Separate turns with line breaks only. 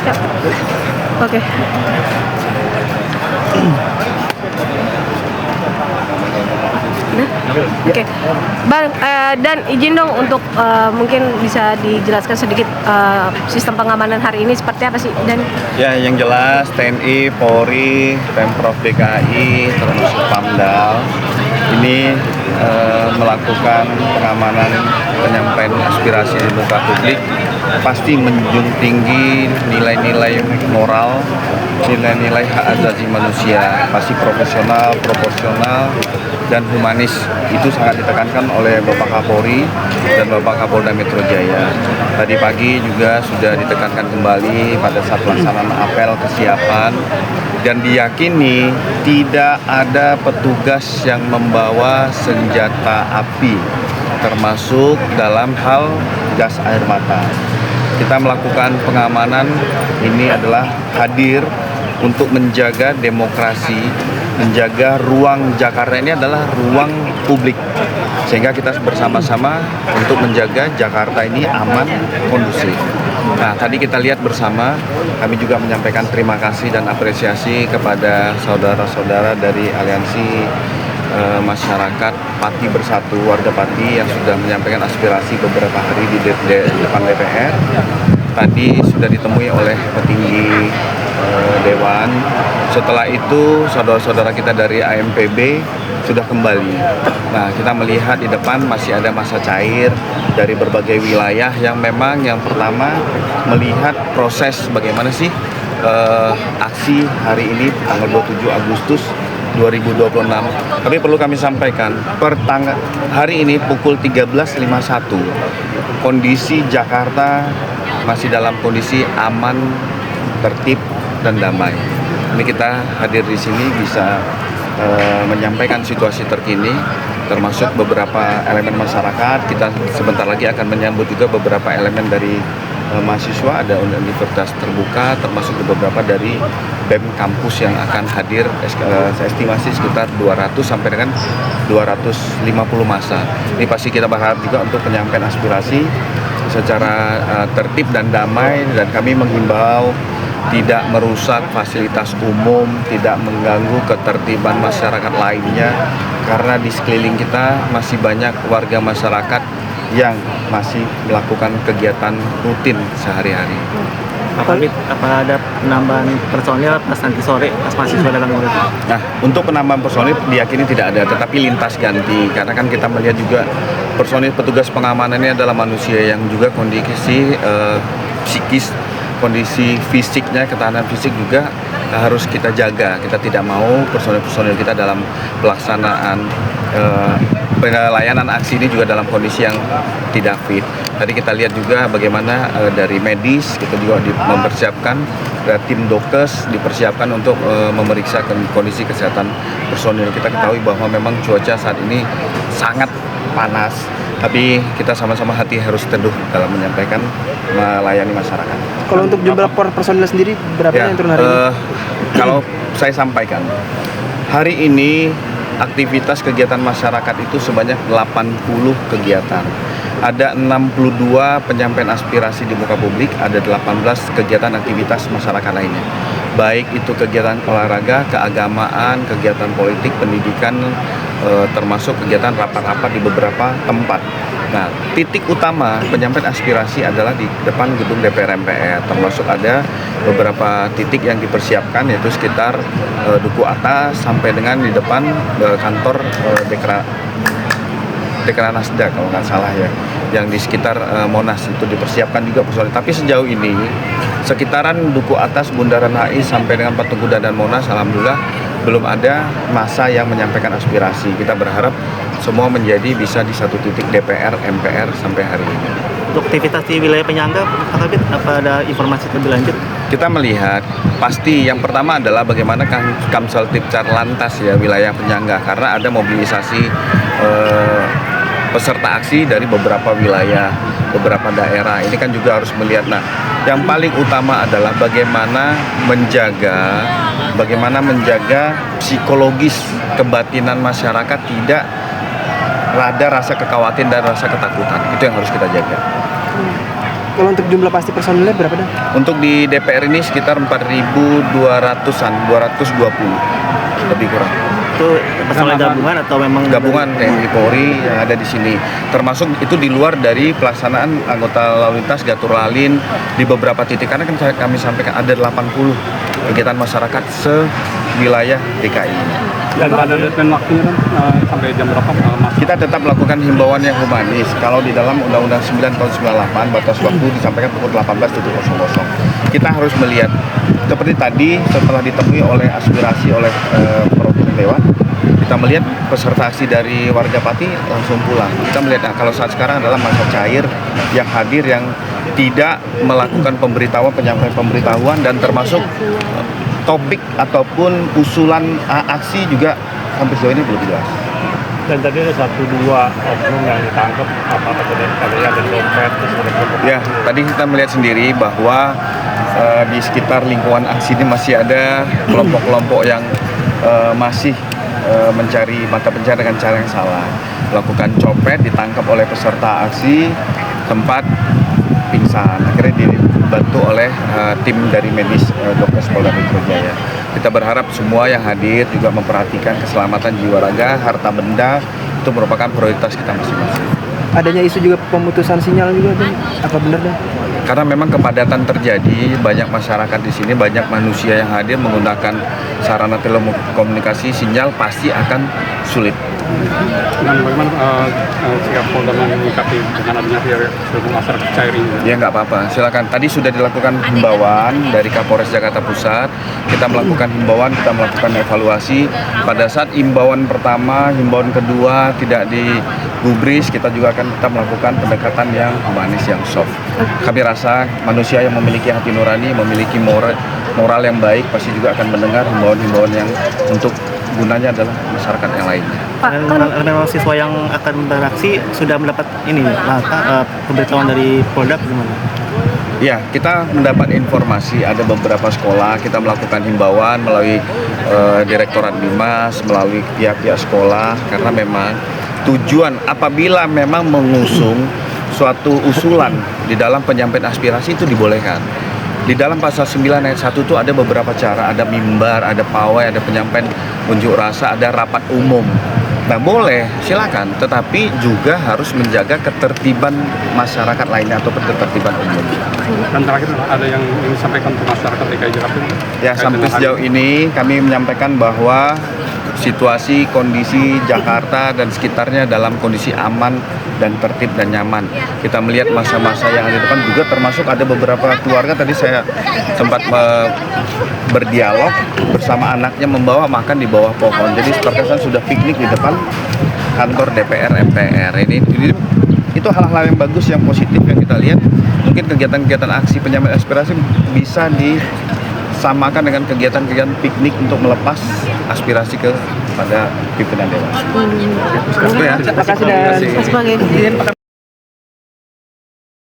Ya. Oke. Nah, oke, Bang, dan izin dong untuk mungkin bisa dijelaskan sedikit sistem pengamanan hari ini seperti apa sih? Dan
Ya, yang jelas TNI, Polri, Pemprov DKI, termasuk Pamdal ini melakukan pengamanan penyampaian aspirasi di muka publik, pasti menjunjung tinggi nilai-nilai moral, nilai-nilai hak asasi manusia, pasti profesional, proporsional, dan humanis. Itu sangat ditekankan oleh Bapak Kapolri dan Bapak Kapolda Metro Jaya. Tadi pagi juga sudah ditekankan kembali pada saat pelaksanaan apel kesiapan, dan diyakini tidak ada petugas yang membawa senjata api, termasuk dalam hal gas air mata. Kita melakukan pengamanan ini adalah hadir untuk menjaga demokrasi, menjaga ruang Jakarta ini adalah ruang publik, sehingga kita bersama-sama untuk menjaga Jakarta ini aman, kondusif. Nah, tadi kita lihat bersama, kami juga menyampaikan terima kasih dan apresiasi kepada saudara-saudara dari Aliansi Masyarakat Pati Bersatu, warga Pati yang sudah menyampaikan aspirasi beberapa hari di depan DPR. Tadi sudah ditemui oleh petinggi Dewan. Setelah itu saudara-saudara kita dari AMPB sudah kembali. Nah, kita melihat di depan masih ada massa cair dari berbagai wilayah yang memang yang pertama melihat proses bagaimana sih aksi hari ini tanggal 27 Agustus 2026. Tapi perlu kami sampaikan, hari ini pukul 13.51, kondisi Jakarta masih dalam kondisi aman, tertib, dan damai. Ini kita hadir di sini bisa menyampaikan situasi terkini, termasuk beberapa elemen masyarakat. Kita sebentar lagi akan menyambut juga beberapa elemen dari mahasiswa, ada universitas terbuka, termasuk beberapa dari BEM kampus yang akan hadir, saya estimasi sekitar 200 sampai dengan 250 massa. Ini pasti kita berharap juga untuk penyampaian aspirasi secara tertib dan damai, dan kami menghimbau tidak merusak fasilitas umum, tidak mengganggu ketertiban masyarakat lainnya, karena di sekeliling kita masih banyak warga masyarakat yang masih melakukan kegiatan rutin sehari-hari.
Apa ada penambahan personil pas nanti sore pas mahasiswa datang murid?
Nah, untuk penambahan personil diyakini tidak ada, tetapi lintas ganti, karena kan kita melihat juga personil petugas pengamanan ini adalah manusia yang juga kondisi psikis, kondisi fisiknya, ketahanan fisik juga harus kita jaga. Kita tidak mau personil-personil kita dalam pelaksanaan pelayanan aksi ini juga dalam kondisi yang tidak fit. Tadi kita lihat juga bagaimana dari medis kita juga mempersiapkan, tim dokes dipersiapkan untuk memeriksa kondisi kesehatan personil. Kita ketahui bahwa memang cuaca saat ini sangat panas, tapi kita sama-sama hati harus teduh dalam menyampaikan melayani masyarakat.
Kalau untuk jumlah personil sendiri berapa yang turun hari ini?
Kalau saya sampaikan, hari ini aktivitas kegiatan masyarakat itu sebanyak 80 kegiatan. Ada 62 penyampaian aspirasi di muka publik, ada 18 kegiatan aktivitas masyarakat lainnya. Baik itu kegiatan olahraga, keagamaan, kegiatan politik, pendidikan, termasuk kegiatan rapat-rapat di beberapa tempat. Nah, titik utama penyampaian aspirasi adalah di depan gedung DPR MPR, termasuk ada beberapa titik yang dipersiapkan, yaitu sekitar Duku Atas sampai dengan di depan kantor Dekranasda kalau nggak salah ya, yang di sekitar Monas itu dipersiapkan juga personil. Tapi sejauh ini sekitaran Duku Atas, Bundaran HI sampai dengan Patung Kuda dan Monas, alhamdulillah belum ada massa yang menyampaikan aspirasi. Kita berharap semua menjadi bisa di satu titik DPR, MPR sampai hari ini.
Untuk aktivitas di wilayah penyangga, Pak Kabit, apa ada informasi lebih lanjut?
Kita melihat pasti yang pertama adalah bagaimana Kamseltib Lantas ya wilayah penyangga, karena ada mobilisasi peserta aksi dari beberapa wilayah, beberapa daerah. Ini kan juga harus melihat. Nah, yang paling utama adalah bagaimana menjaga psikologis kebatinan masyarakat tidak ada rasa kekhawatiran dan rasa ketakutan. Itu yang harus kita jaga.
Kalau untuk jumlah pasti personilnya berapa Dan?
Untuk di DPR ini sekitar 4.200-an, 220 lebih kurang.
Itu personil gabungan atau memang
Gabungan TNI Polri yang ada di sini, termasuk itu di luar dari pelaksanaan anggota lalu lintas Gatur Lalin di beberapa titik, karena kan kami sampaikan ada 80 kegiatan masyarakat sewilayah DKI.
Dan pada deadline waktunya kan sampai jam berapa Mas?
Kita tetap melakukan himbauan yang humanis. Kalau di dalam Undang-Undang 9 tahun 98 batas waktu disampaikan pukul 18.00. Kita harus melihat seperti tadi setelah ditemui oleh aspirasi oleh perwakilan dewan, kita melihat peserta aksi dari warga Pati langsung pulang. Kita melihat kalau saat sekarang adalah masa cair yang hadir, yang tidak melakukan pemberitahuan, penyampaian pemberitahuan, dan termasuk topik ataupun usulan aksi juga sampai sejauh ini belum jelas.
Dan tadi ada 1-2 oknum yang ditangkap, apakah katanya ada dompet, terus ada
Ya, tadi kita melihat sendiri bahwa di sekitar lingkungan aksi ini masih ada kelompok-kelompok yang masih mencari mata pencarian dengan cara yang salah. Melakukan copet, ditangkap oleh peserta aksi, sempat pingsan. Akhirnya dibantu oleh tim dari medis Dokes Polda Metro Jaya. Kita berharap semua yang hadir juga memperhatikan keselamatan jiwa raga, harta benda, itu merupakan prioritas kita masing-masing.
Adanya isu juga pemutusan sinyal juga Dan, apa benar Dan?
Karena memang kepadatan terjadi, banyak masyarakat di sini, banyak manusia yang hadir menggunakan sarana telekomunikasi, sinyal pasti akan sulit.
Dan bagaimana sikap Polda menyikapi dengan adanya masyarakat cair ini?
Ya nggak apa-apa, silakan. Tadi sudah dilakukan himbauan dari Kapolres Jakarta Pusat. Kita melakukan himbauan, kita melakukan evaluasi. Pada saat himbauan pertama, himbauan kedua tidak digubris, kita juga akan tetap melakukan pendekatan yang humanis, yang soft. Kami rasa manusia yang memiliki hati nurani, memiliki moral yang baik, pasti juga akan mendengar himbauan-himbauan yang untuk gunanya adalah masyarakat yang lainnya.
Pak,
Dan
kan
memang siswa yang akan beraksi sudah mendapat ini pemberitahuan dari Polda gimana?
Ya, kita mendapat informasi ada beberapa sekolah, kita melakukan himbauan melalui Direktorat Bimas, melalui pihak-pihak sekolah, karena memang tujuan apabila memang mengusung suatu usulan di dalam penyampaian aspirasi itu dibolehkan. Di dalam pasal 9 ayat 1 itu ada beberapa cara, ada mimbar, ada pawai, ada penyampaian unjuk rasa, ada rapat umum. Nah boleh, silakan, tetapi juga harus menjaga ketertiban masyarakat lainnya atau ketertiban umum.
Dan terakhir ada yang ingin disampaikan untuk masyarakat DKI Jakarta?
Ya, sampai sejauh ini kami menyampaikan bahwa situasi, kondisi Jakarta dan sekitarnya dalam kondisi aman dan tertib dan nyaman. Kita melihat masa-masa yang ada di depan juga, termasuk ada beberapa keluarga tadi saya sempat berdialog bersama anaknya membawa makan di bawah pohon. Jadi terkesan sudah piknik di depan kantor DPR MPR. Ini itu hal-hal yang bagus, yang positif yang kita lihat. Mungkin kegiatan-kegiatan aksi penyampaian aspirasi bisa disamakan dengan kegiatan-kegiatan piknik untuk melepas aspirasi kepada pimpinan dewan.
Terima kasih Dan.
sebagai